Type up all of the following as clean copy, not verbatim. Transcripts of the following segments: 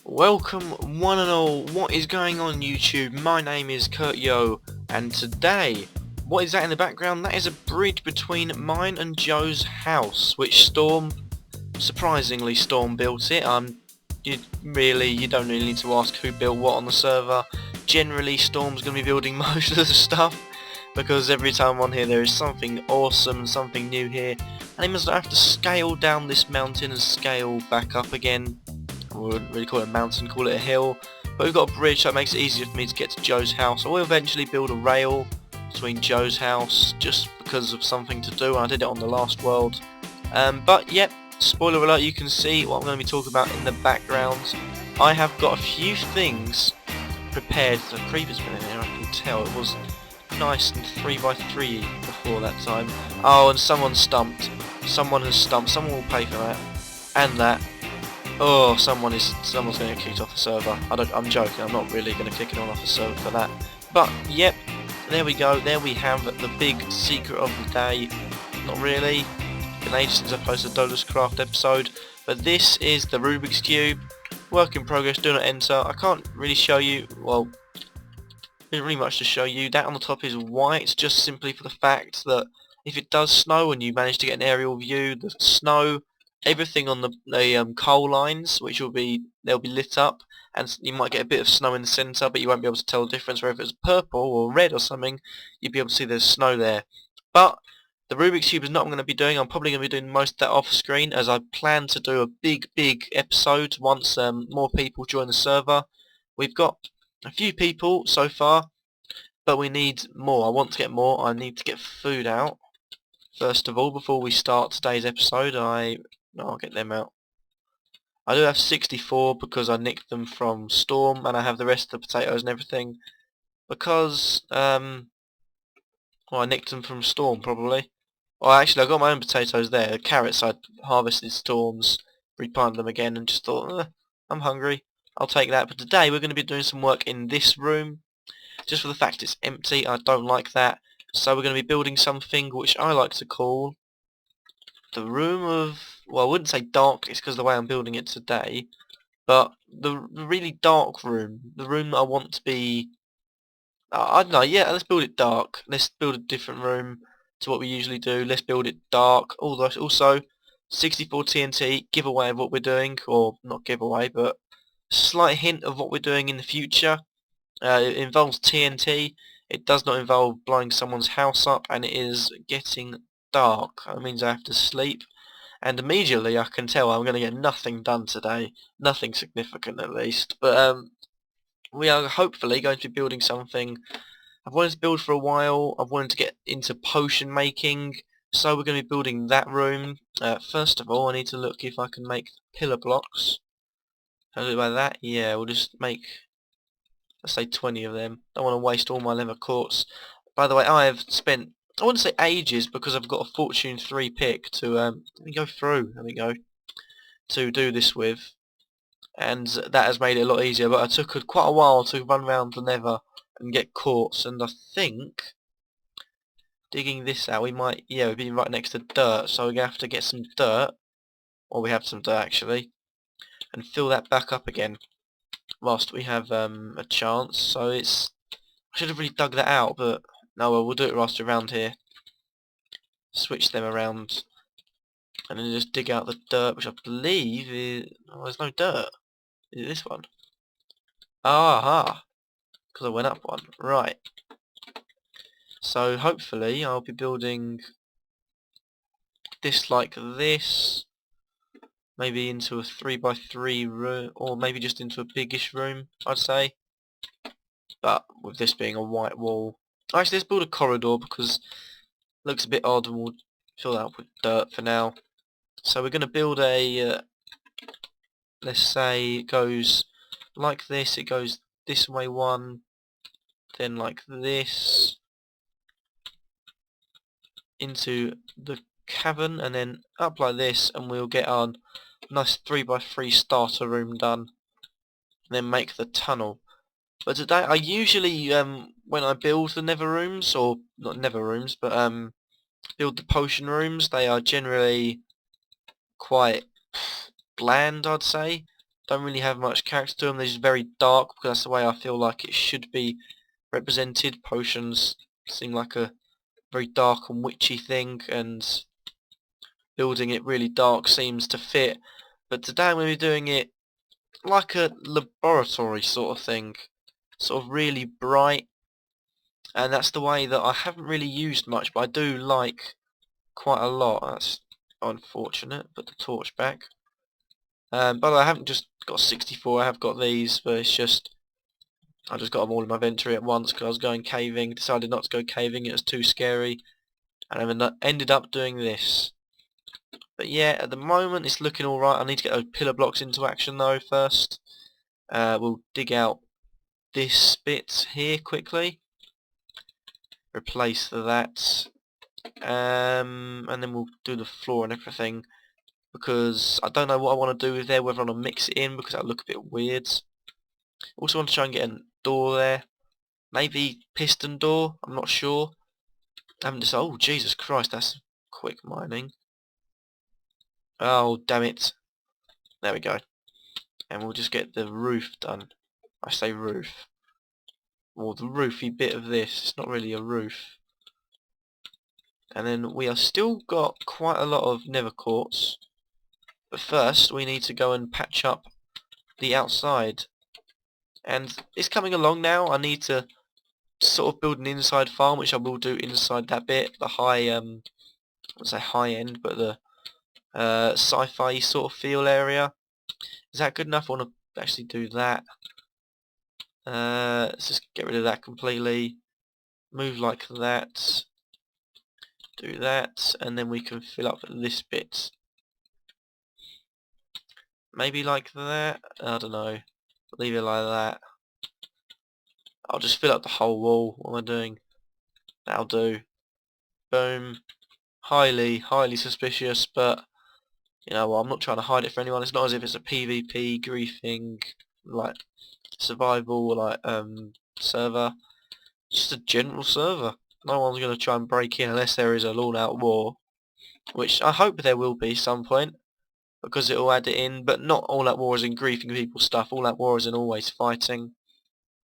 Welcome one and all, what is going on YouTube? My name is Kurtyoy, and today, what is that in the background? That is a bridge between mine and Joe's house, which surprisingly Storm built it. You don't really need to ask who built what on the server. Generally Storm's going to be building most of the stuff, because every time I'm on here there is something awesome and something new here, and he must have to scale down this mountain and scale back up again. I wouldn't really call it a mountain, call it a hill. But we've got a bridge, so it makes it easier for me to get to Joe's house. I will eventually build a rail between Joe's house, just because of something to do. I did it on the last world. But yep, spoiler alert, you can see what I'm going to be talking about in the background. I have got a few things prepared. The creeper's been in here, I can tell. It was nice and 3x3 before that time. Oh, and someone stumped. Someone has stumped. Someone will pay for that. And that. Oh, someone's going to get kicked off the server. I'm joking, I'm not really going to kick anyone off the server for that. But, yep, there we go, there we have the big secret of the day. Not really, it's been ages since I posted a DolusCraft episode, but this is the Rubik's Cube. Work in progress, do not enter. I can't really show you, well, there's really much to show you. That on the top is white, just simply for the fact that if it does snow and you manage to get an aerial view, the snow, everything on the coal lines, which they'll be lit up, and you might get a bit of snow in the centre, but you won't be able to tell the difference. Where if it's purple or red or something, you'd be able to see there's snow there. But the Rubik's Cube is not what I'm going to be doing. I'm probably going to be doing most of that off screen, as I plan to do a big episode once more people join the server. We've got a few people so far, but we need more. I want to get more. I need to get food out first of all before we start today's episode. I'll get them out. I do have 64 because I nicked them from Storm, and I have the rest of the potatoes and everything because well, I nicked them from Storm probably. Well, actually I got my own potatoes there. The carrots I harvested Storm's, replanted them again, and just thought, I'm hungry, I'll take that. But today we're going to be doing some work in this room, just for the fact it's empty. I don't like that, so we're going to be building something which I like to call the room of, well, I wouldn't say darkness because of the way I'm building it today, but the really dark room, the room that I want to be, I don't know, yeah, let's build it dark. Let's build a different room to what we usually do. Let's build it dark. Also, 64 TNT, giveaway of what we're doing, or not giveaway, but slight hint of what we're doing in the future. It involves TNT. It does not involve blowing someone's house up, and it is getting dark. That means I have to sleep, and immediately I can tell I'm going to get nothing done today, nothing significant at least. But we are hopefully going to be building something I've wanted to build for a while. I've wanted to get into potion making, so we're going to be building that room. First of all, I need to look if I can make pillar blocks. Can I do it by that? Yeah, we'll just make, let's say 20 of them. Don't want to waste all my leather quartz. By the way, I have spent, I wouldn't say ages, because I've got a Fortune 3 pick to, let me go through, there we go, to do this with, and that has made it a lot easier, but it took quite a while to run around the nether and get quartz, and I think, digging this out, we might, yeah, we'd be right next to dirt, so we're going to have to get some dirt, or we have some dirt actually, and fill that back up again, whilst we have a chance. So it's, I should have really dug that out, but no, well, we'll do it whilst we're around here. Switch them around, and then just dig out the dirt, which I believe is, oh, there's no dirt. Is it this one? Aha! Because I went up one. Right. So hopefully I'll be building this like this, maybe into a 3x3 room, or maybe just into a biggish room, I'd say. But with this being a white wall, actually let's build a corridor because it looks a bit odd, and we'll fill that up with dirt for now. So we're going to build a, let's say it goes like this, it goes this way one, then like this, into the cavern, and then up like this, and we'll get our nice 3x3 starter room done, and then make the tunnel. But today I usually when I build the nether rooms, or not nether rooms, but build the potion rooms, they are generally quite bland, I'd say. Don't really have much character to them. They're just very dark because that's the way I feel like it should be represented. Potions seem like a very dark and witchy thing, and building it really dark seems to fit. But today I'm going to be doing it like a laboratory sort of thing, sort of really bright, and that's the way that I haven't really used much, but I do like quite a lot. That's unfortunate. Put the torch back. By the way, I haven't just got 64, I have got these, but it's just I just got them all in my inventory at once because I was going caving, decided not to go caving, it was too scary, and I ended up doing this. But yeah, at the moment it's looking alright. I need to get those pillar blocks into action though first. We'll dig out this bit here quickly, replace that, and then we'll do the floor and everything, because I don't know what I want to do with there, whether I want to mix it in because that'll look a bit weird. Also want to try and get a door there, maybe piston door, I'm not sure. I haven't decided. Oh Jesus Christ, that's quick mining. Oh damn it. There we go. And we'll just get the roof done. I say roof. Or the roofy bit of this. It's not really a roof. And then we are still got quite a lot of nether quartz. But first we need to go and patch up the outside. And it's coming along now. I need to sort of build an inside farm, which I will do inside that bit. The high, I wouldn't say high end, but the sci-fi sort of feel area. Is that good enough? I want to actually do that. Let's just get rid of that completely. Move like that. Do that, and then we can fill up this bit. Maybe like that. I don't know. Leave it like that. I'll just fill up the whole wall. What am I doing? That'll do. Boom. Highly suspicious, but you know what? I'm not trying to hide it for anyone. It's not as if it's a PvP griefing like survival like server. Just a general server. No one's going to try and break in unless there is a all-out war, which I hope there will be some point, because it will add it in. But not all-out war is in griefing people stuff. All-out war is in always fighting.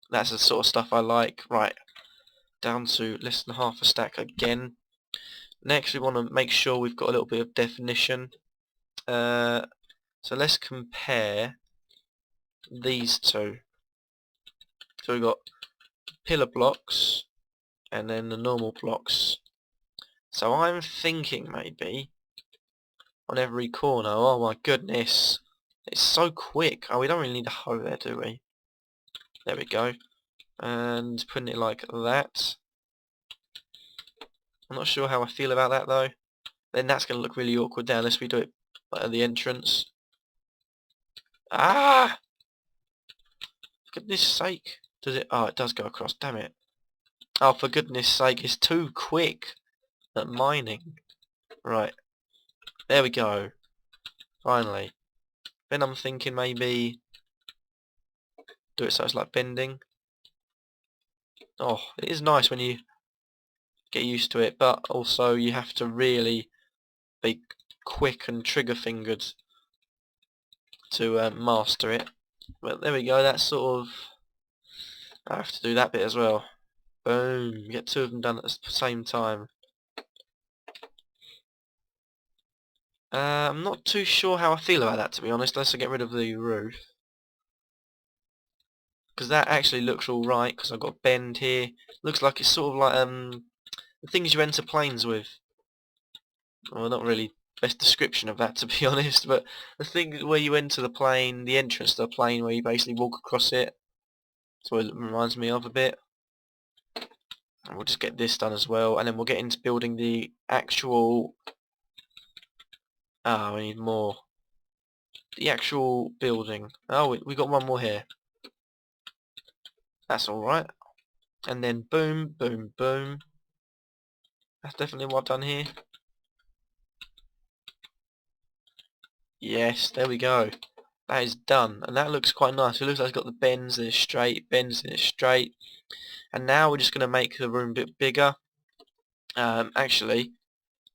That's the sort of stuff I like. Right, down to less than half a stack again. Next, we want to make sure we've got a little bit of definition. So let's compare these two. So we've got pillar blocks and then the normal blocks. So I'm thinking maybe on every corner. Oh my goodness, it's so quick. Oh, we don't really need a hoe there, do we? There we go. And putting it like that. I'm not sure how I feel about that though. Then that's going to look really awkward there unless we do it at the entrance. Ah! For goodness sake. Does it? Oh, it does go across. Damn it. Oh, for goodness sake, it's too quick at mining. Right. There we go. Finally. Then I'm thinking maybe do it so it's like bending. Oh, it is nice when you get used to it, but also you have to really be quick and trigger fingered to master it. But there we go, that's sort of... I have to do that bit as well. Boom, get two of them done at the same time. I'm not too sure how I feel about that, to be honest, unless I get rid of the roof. Because that actually looks alright, because I've got a bend here. Looks like it's sort of like the things you enter planes with. Well, not really best description of that, to be honest, but the thing where you enter the plane, the entrance to the plane where you basically walk across it. That's what it reminds me of a bit. And we'll just get this done as well, and then we'll get into building the actual... Ah, we need more. The actual building. Oh, we got one more here. That's alright. And then boom, boom, boom. That's definitely what I've done here. Yes, there we go. That is done, and that looks quite nice. It looks like it's got the bends and it's straight, bends and it's straight. And now we're just going to make the room a bit bigger. Actually,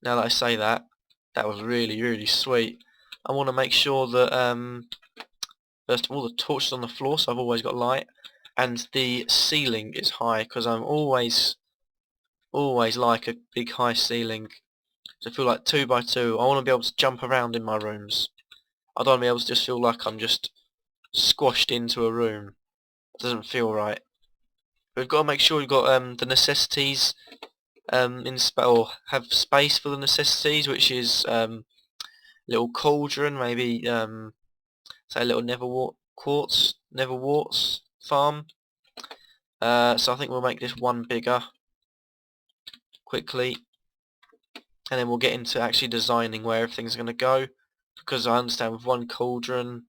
now that I say that, that was really, really sweet. I want to make sure that first of all the torch is on the floor, so I've always got light, and the ceiling is high because I'm always like a big high ceiling. So I feel like 2 by 2. I want to be able to jump around in my rooms. I don't want to be able to just feel like I'm just squashed into a room. It doesn't feel right. We've got to make sure we've got the necessities or have space for the necessities, which is little cauldron, maybe say a little neverwarts farm. So I think we'll make this one bigger quickly, and then we'll get into actually designing where everything's going to go, because I understand with one cauldron,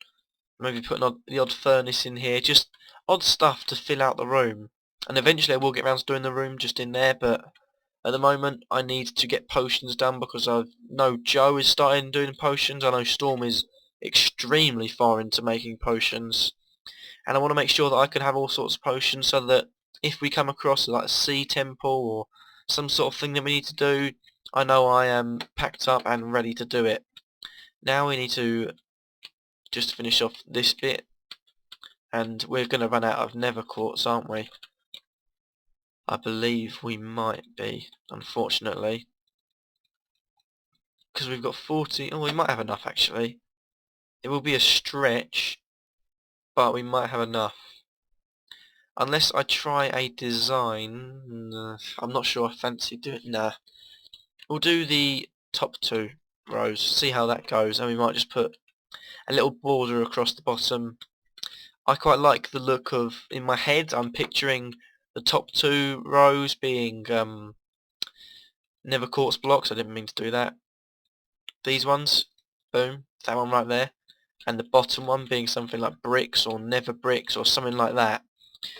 maybe putting the odd furnace in here, just odd stuff to fill out the room. And eventually I will get around to doing the room just in there, but at the moment I need to get potions done because I know Joe is starting doing potions. I know Storm is extremely far into making potions, and I want to make sure that I can have all sorts of potions so that if we come across like a sea temple or some sort of thing that we need to do, I know I am packed up and ready to do it. Now we need to just finish off this bit, and we're going to run out of nether quartz, aren't we? I believe we might be, unfortunately, because we've got 40. Oh, we might have enough actually. It will be a stretch, but we might have enough. Unless I try a design, I'm not sure I fancy doing. Nah, we'll do the top 2 rows, see how that goes, and we might just put a little border across the bottom. I quite like the look of, in my head I'm picturing the top 2 rows being nether quartz blocks. I didn't mean to do that. These ones, boom, that one right there, and the bottom one being something like bricks or nether bricks or something like that.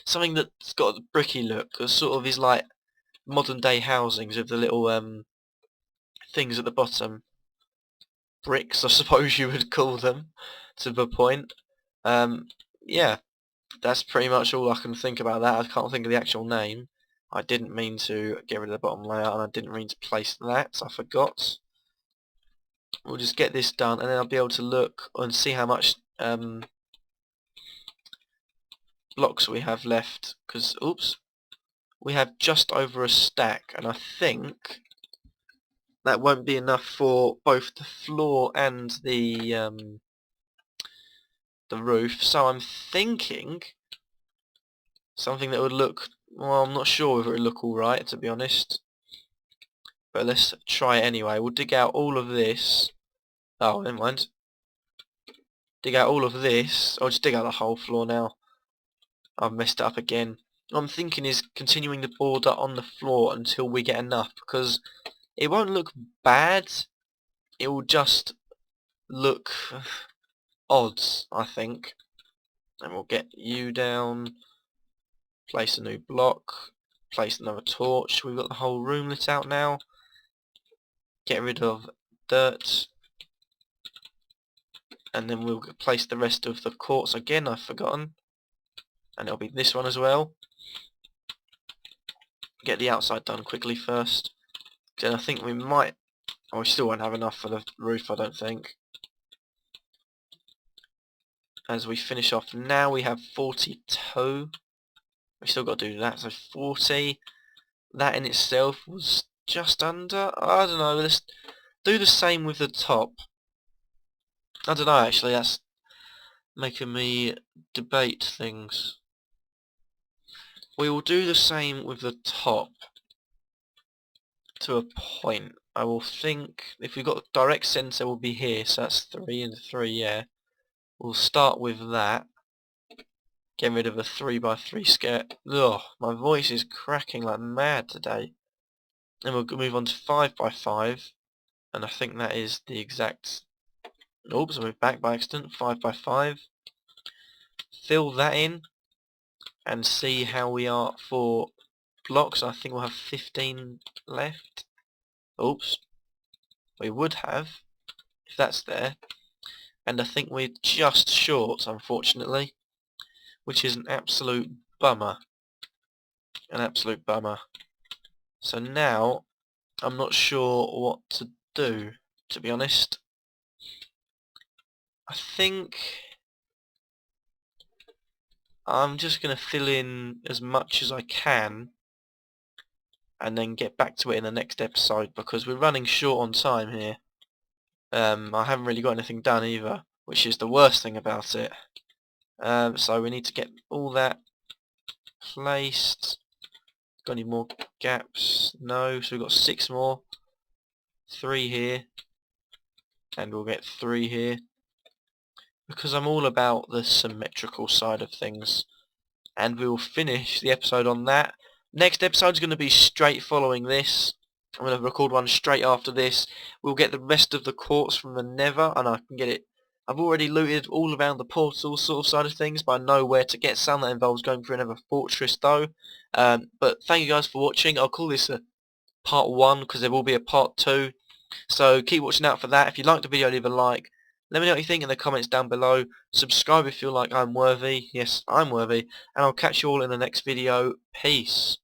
Something that's got a bricky look, that sort of is like modern day housings with the little things at the bottom. Bricks, I suppose you would call them, to the point. Yeah, that's pretty much all I can think about that. I can't think of the actual name. I didn't mean to get rid of the bottom layout, and I didn't mean to place that, so I forgot. We'll just get this done, and then I'll be able to look and see how much blocks we have left, because, oops, we have just over a stack, and I think that won't be enough for both the floor and the roof, so I'm thinking something that would look, well, I'm not sure if it would look alright, to be honest, but let's try it anyway. We'll dig out all of this. Oh, never mind. Dig out all of this. I'll just dig out the whole floor now. I've messed it up again. What I'm thinking is continuing the border on the floor until we get enough, because it won't look bad, it will just look odd, I think. And we'll get you down, place a new block, place another torch. We've got the whole room lit out now. Get rid of dirt, and then we'll place the rest of the quartz again, I've forgotten, and it'll be this one as well. Get the outside done quickly first, then I think we might, oh, we still won't have enough for the roof, I don't think. As we finish off now, we have 42. We still got to do that, so 40. That in itself was just under, I don't know, let's do the same with the top. I don't know, actually, that's making me debate things. We will do the same with the top to a point. I will think, if we've got direct centre, will be here, so that's 3 and 3, yeah. We'll start with that. Get rid of a 3 by 3 square. Ugh, my voice is cracking like mad today. Then we'll move on to 5 by 5, and I think that is the exact. Oops, I moved back by accident. 5 by 5. Fill that in, and see how we are for blocks. I think we'll have 15 left. Oops, we would have, if that's there. and I think we're just short, unfortunately, which is an absolute bummer. An absolute bummer. So now, I'm not sure what to do, to be honest. I think I'm just going to fill in as much as I can and then get back to it in the next episode because we're running short on time here. I haven't really got anything done either, which is the worst thing about it. So we need to get all that placed. Got any more gaps? No, so we've got 6 more. 3 here. And we'll get 3 here. Because I'm all about the symmetrical side of things. And we will finish the episode on that. Next episode's going to be straight following this. I'm going to record one straight after this. We'll get the rest of the quartz from the Nether, and I can get it. I've already looted all around the portal sort of side of things, but I know where to get some. That involves going through another fortress though. But thank you guys for watching. I'll call this a part 1 because there will be a part 2. So keep watching out for that. If you liked the video, leave a like. Let me know what you think in the comments down below. Subscribe if you feel like I'm worthy. Yes, I'm worthy. And I'll catch you all in the next video. Peace.